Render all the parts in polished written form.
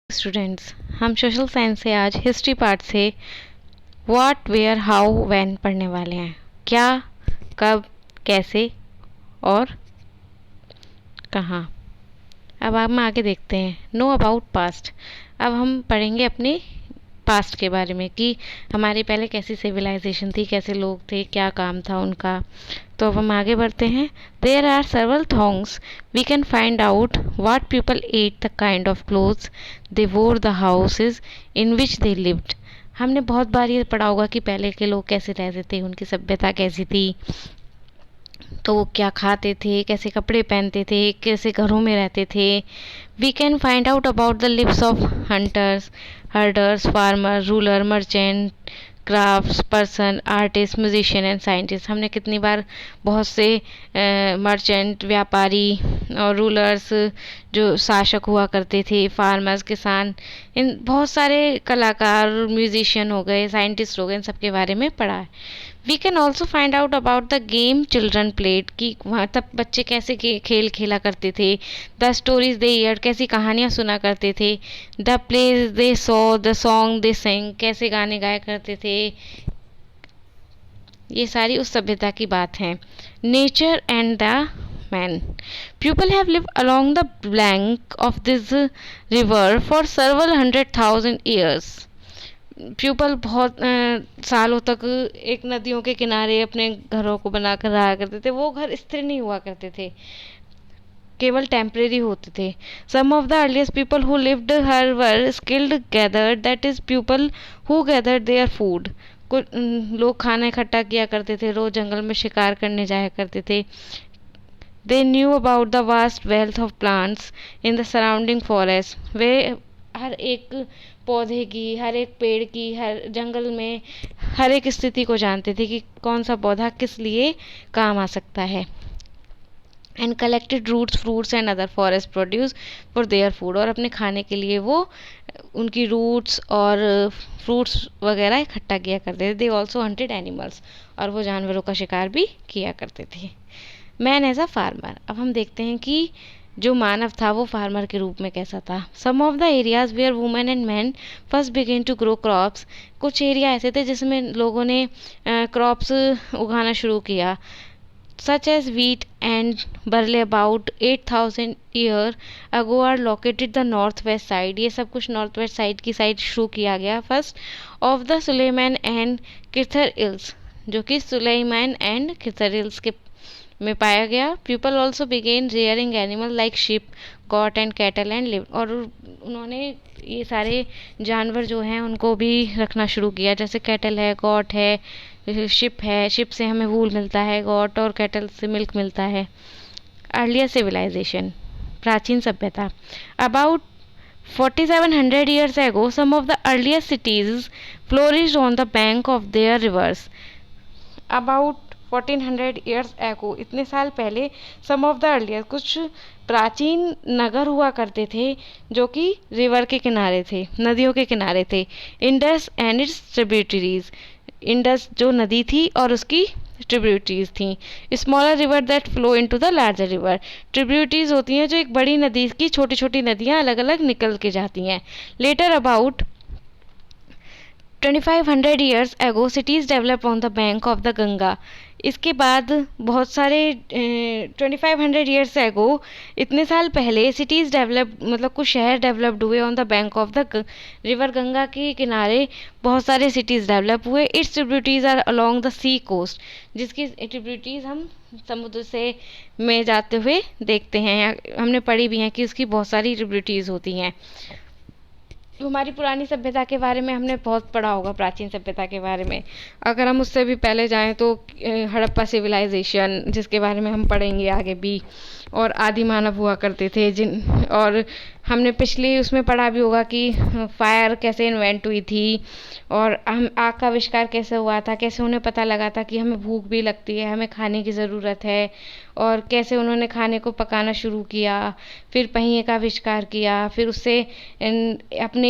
Students, हम social science से आज हिस्ट्री पार्ट से व्हाट वेयर हाउ व्हेन पढ़ने वाले हैं। क्या, कब, कैसे और कहाँ। अब हम आगे देखते हैं। Know about past. अब हम पढ़ेंगे अपने पास्ट के बारे में कि हमारी पहले कैसी सिविलाइजेशन थी, कैसे लोग थे, क्या काम था उनका। तो अब हम आगे बढ़ते हैं। There are several things we can find out what people ate, the kind of clothes they wore, the houses in which they lived. हमने बहुत बार ये पढ़ा होगा कि पहले के लोग कैसे रहते थे, उनकी सभ्यता कैसी थी, तो वो क्या खाते थे, कैसे कपड़े पहनते थे, कैसे घरों में रहते थे। We can find out about the lives of hunters, herders, farmer, ruler, merchant, crafts person, artist, musician and scientist. हमने कितनी बार बहुत से मर्चेंट, व्यापारी और रूलर्स जो शासक हुआ करते थे, फार्मर्स, किसान, इन बहुत सारे कलाकार, म्यूजिशियन हो गए, साइंटिस्ट हो गए, इन सब के बारे में पढ़ा है। We can also find out about the game children played, कि वहाँ तब बच्चे कैसे खेल खेला करते थे। द स्टोरीज दे ईयर्ड, कैसी कहानियाँ सुना करते थे। The plays they saw, the song they sing, कैसे गाने गाया करते थे। ये सारी उस सभ्यता की बात है। Nature and the man. People have lived along the bank of this river for several 100,000 years. People बहुत सालों तक एक नदियों के किनारे अपने घरों को बनाकर रहा करते थे। वो घर स्थिर नहीं हुआ करते थे, केवल टेम्परेरी होते थे। Some of the earliest people who lived here were skilled gathered, that is people who gathered their food. कुछ लोग खाना इकट्ठा किया करते थे, रोज जंगल में शिकार करने जाया करते थे। They knew about the vast wealth of plants in the surrounding forest. वे हर एक पौधे की, हर एक पेड़ की, हर जंगल में हर एक स्थिति को जानते थे कि कौन सा पौधा किस लिए काम आ सकता है। And collected roots, fruits and other forest produce for their food. और अपने खाने के लिए वो उनकी रूट्स और फ्रूट्स वगैरह इकट्ठा किया करते थे। दे ऑल्सो हंटेड एनिमल्स, और वो जानवरों का शिकार भी किया करते थे। Man as a farmer. अब हम देखते हैं कि जो मानव था वो फार्मर के रूप में कैसा था। Some of the areas where women and man first began to grow crops. कुछ एरिया ऐसे थे जिसमें लोगों ने क्रॉप्स उगाना शुरू किया, such as wheat and barley about 8,000 year ago are located the north west side। ये सब कुछ नॉर्थ वेस्ट साइड की साइड शुरू किया गया। First of the Sulaiman and Kirthar hills, जो कि सुलेमान एंड किथर इल्स के में पाया गया। People also began rearing animal like sheep, goat and cattle and live. और उन्होंने ये सारे जानवर जो हैं उनको भी रखना शुरू किया, जैसे कैटल है, गॉट है, शिप है। शिप से हमें वूल मिलता है, गॉट और कैटल से मिल्क मिलता है। अर्लियर सिविलाइजेशन, प्राचीन सभ्यता। About 4700 years ago some of the earliest cities flourished on the bank of their rivers। About 1400 years ago, इतने साल पहले, सम ऑफ द अर्लियर, कुछ प्राचीन नगर हुआ करते थे जो कि रिवर के किनारे थे, नदियों के किनारे थे। Indus and it's tributaries. Indus जो नदी थी और उसकी ट्रिब्यूटरीज थी। Smaller river that flow into the larger river. Tributaries होती हैं जो एक बड़ी नदी की छोटी छोटी नदियाँ अलग अलग निकल के जाती हैं। Later about 2500 years ago cities developed on the bank of the Ganga. इसके बाद बहुत सारे 2500 years ago, इतने साल पहले, सिटीज़ डेवलप मतलब कुछ शहर डेवलप्ड हुए on the bank of the river. Ganga के किनारे बहुत सारे सिटीज़ डेवलप हुए। Its tributaries are along the sea coast, जिसकी ट्रिब्यूटरीज हम समुद्र से में जाते हुए देखते हैं, हमने पढ़ी भी हैं कि उसकी बहुत सारी ट्रिब्यूटरीज होती हैं। हमारी पुरानी सभ्यता के बारे में हमने बहुत पढ़ा होगा, प्राचीन सभ्यता के बारे में। अगर हम उससे भी पहले जाएं तो हड़प्पा सिविलाइजेशन, जिसके बारे में हम पढ़ेंगे आगे भी। और आदि मानव हुआ करते थे और हमने पिछली उसमें पढ़ा भी होगा कि फायर कैसे इन्वेंट हुई थी, और हम आग का आविष्कार कैसे हुआ था, कैसे उन्हें पता लगा था कि हमें भूख भी लगती है, हमें खाने की ज़रूरत है, और कैसे उन्होंने खाने को पकाना शुरू किया। फिर पहिए का आविष्कार किया, फिर उससे अपने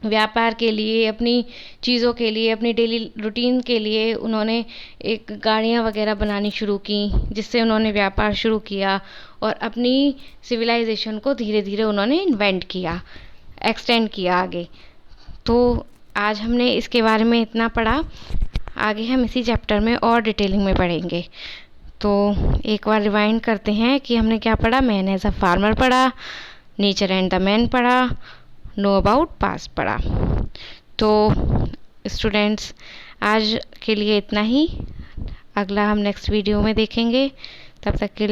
व्यापार के लिए, अपनी चीज़ों के लिए, अपनी डेली रूटीन के लिए उन्होंने एक गाड़ियाँ वगैरह बनानी शुरू की, जिससे उन्होंने व्यापार शुरू किया और अपनी सिविलाइजेशन को धीरे धीरे उन्होंने इन्वेंट किया। एक्सटेंड किया आगे। तो आज हमने इसके बारे में इतना पढ़ा, आगे हम इसी चैप्टर में और डिटेलिंग में पढ़ेंगे। तो एक बार रिवाइंड करते हैं कि हमने क्या पढ़ा। मैन एज अ फार्मर पढ़ा, नेचर एंड द मैन पढ़ा, नो अबाउट पास्ट पढ़ा। तो स्टूडेंट्स आज के लिए इतना ही, अगला हम नेक्स्ट वीडियो में देखेंगे। तब तक के लिए